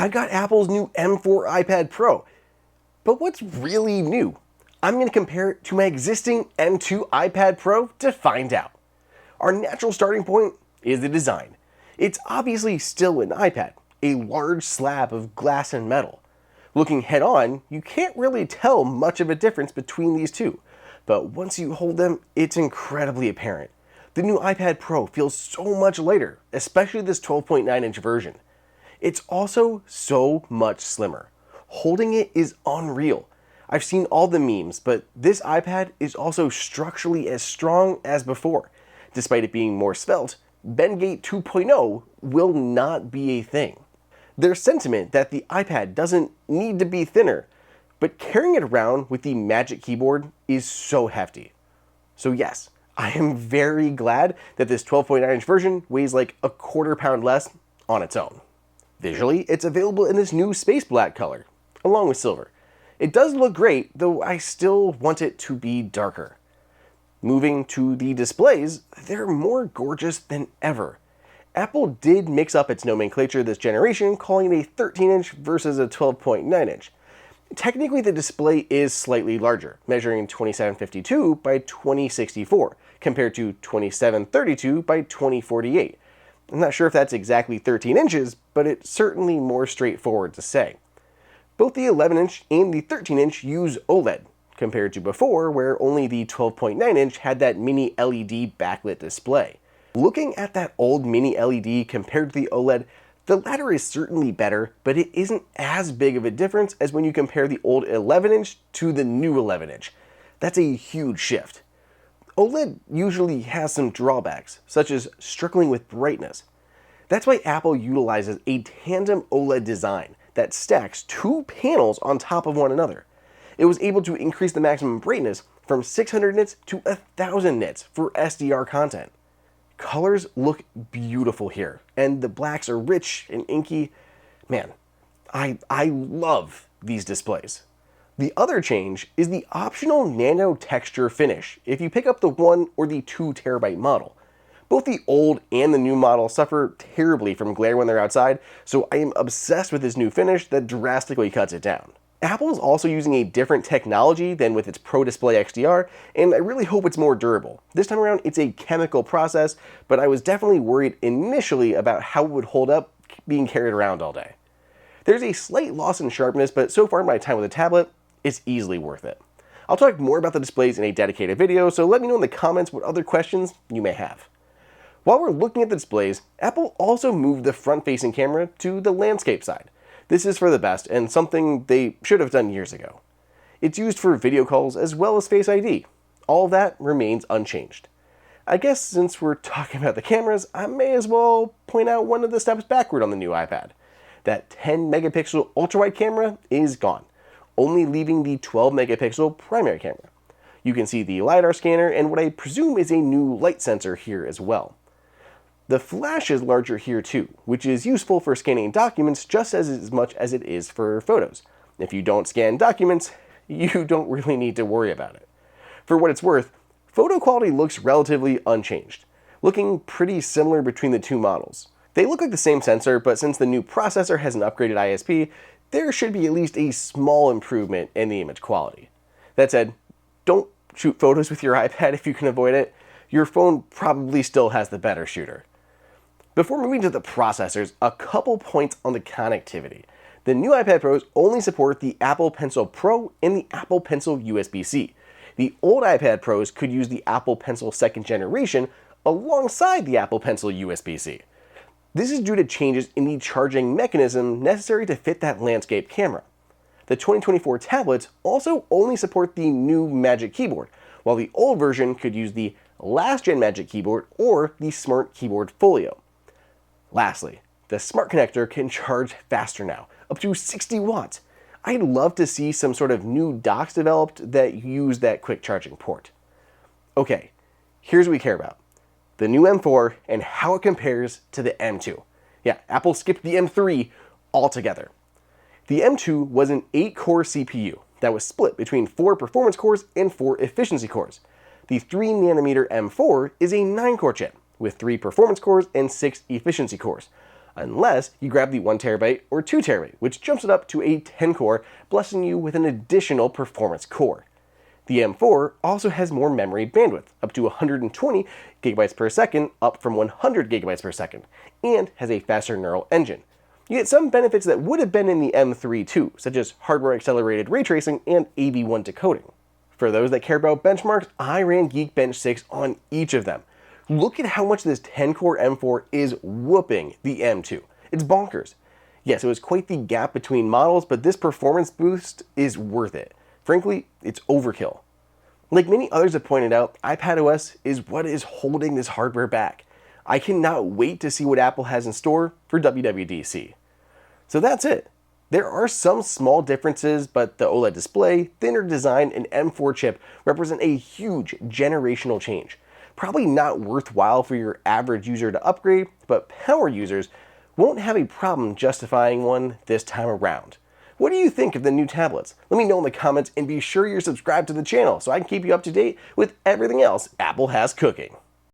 I've got Apple's new M4 iPad Pro. But what's really new? I'm going to compare it to my existing M2 iPad Pro to find out. Our natural starting point is the design. It's obviously still an iPad, a large slab of glass and metal. Looking head on, you can't really tell much of a difference between these two, but once you hold them, it's incredibly apparent. The new iPad Pro feels so much lighter, especially this 12.9-inch version. It's also so much slimmer. Holding it is unreal. I've seen all the memes, but this iPad is also structurally as strong as before. Despite it being more svelte, Bendgate 2.0 will not be a thing. There's sentiment that the iPad doesn't need to be thinner, but carrying it around with the Magic Keyboard is so hefty. So yes, I am very glad that this 12.9-inch version weighs like a quarter pound less on its own. Visually, it's available in this new space black color, along with silver. It does look great, though I still want it to be darker. Moving to the displays, they're more gorgeous than ever. Apple did mix up its nomenclature this generation, calling it a 13-inch versus a 12.9-inch. Technically, the display is slightly larger, measuring 2752 by 2064, compared to 2732 by 2048. I'm not sure if that's exactly 13 inches, but it's certainly more straightforward to say. Both the 11-inch and the 13-inch use OLED, compared to before where only the 12.9-inch had that mini LED backlit display. Looking at that old mini LED compared to the OLED, the latter is certainly better, but it isn't as big of a difference as when you compare the old 11-inch to the new 11-inch. That's a huge shift. OLED usually has some drawbacks, such as struggling with brightness. That's why Apple utilizes a tandem OLED design that stacks two panels on top of one another. It was able to increase the maximum brightness from 600 nits to 1000 nits for SDR content. Colors look beautiful here, and the blacks are rich and inky. Man, I love these displays. The other change is the optional nano-texture finish if you pick up the 1 or the 2 terabyte model. Both the old and the new model suffer terribly from glare when they're outside, so I am obsessed with this new finish that drastically cuts it down. Apple is also using a different technology than with its Pro Display XDR, and I really hope it's more durable. This time around, it's a chemical process, but I was definitely worried initially about how it would hold up being carried around all day. There's a slight loss in sharpness, but so far in my time with the tablet, it's easily worth it. I'll talk more about the displays in a dedicated video, so let me know in the comments what other questions you may have. While we're looking at the displays, Apple also moved the front-facing camera to the landscape side. This is for the best and something they should have done years ago. It's used for video calls as well as Face ID. All of that remains unchanged. I guess since we're talking about the cameras, I may as well point out one of the steps backward on the new iPad. That 10 megapixel ultra-wide camera is gone, only leaving the 12 megapixel primary camera. You can see the LiDAR scanner and what I presume is a new light sensor here as well. The flash is larger here too, which is useful for scanning documents just as much as it is for photos. If you don't scan documents, you don't really need to worry about it. For what it's worth, photo quality looks relatively unchanged, looking pretty similar between the two models. They look like the same sensor, but since the new processor has an upgraded ISP, there should be at least a small improvement in the image quality. That said, don't shoot photos with your iPad if you can avoid it. Your phone probably still has the better shooter. Before moving to the processors, a couple points on the connectivity. The new iPad Pros only support the Apple Pencil Pro and the Apple Pencil USB-C. The old iPad Pros could use the Apple Pencil 2nd generation alongside the Apple Pencil USB-C. This is due to changes in the charging mechanism necessary to fit that landscape camera. The 2024 tablets also only support the new Magic Keyboard, while the old version could use the last-gen Magic Keyboard or the Smart Keyboard Folio. Lastly, the Smart Connector can charge faster now, up to 60 watts. I'd love to see some sort of new docks developed that use that quick charging port. Okay, here's what we care about. The new M4 and how it compares to the M2. Yeah, Apple skipped the M3 altogether. The M2 was an 8-core CPU that was split between 4 performance cores and 4 efficiency cores. The 3nm M4 is a 9-core chip with 3 performance cores and 6 efficiency cores. unless you grab the 1TB or 2TB, which jumps it up to a 10-core, blessing you with an additional performance core. The M4 also has more memory bandwidth, up to 120 GB per second, up from 100 GB per second, and has a faster neural engine. You get some benefits that would have been in the M3 too, such as hardware-accelerated ray tracing and AV1 decoding. For those that care about benchmarks, I ran Geekbench 6 on each of them. Look at how much this 10-core M4 is whooping the M2. It's bonkers. Yes, it was quite the gap between models, but this performance boost is worth it. Frankly, it's overkill. Like many others have pointed out, iPadOS is what is holding this hardware back. I cannot wait to see what Apple has in store for WWDC. So that's it. There are some small differences, but the OLED display, thinner design, and M4 chip represent a huge generational change. Probably not worthwhile for your average user to upgrade, but power users won't have a problem justifying one this time around. What do you think of the new tablets? Let me know in the comments, and be sure you're subscribed to the channel so I can keep you up to date with everything else Apple has cooking.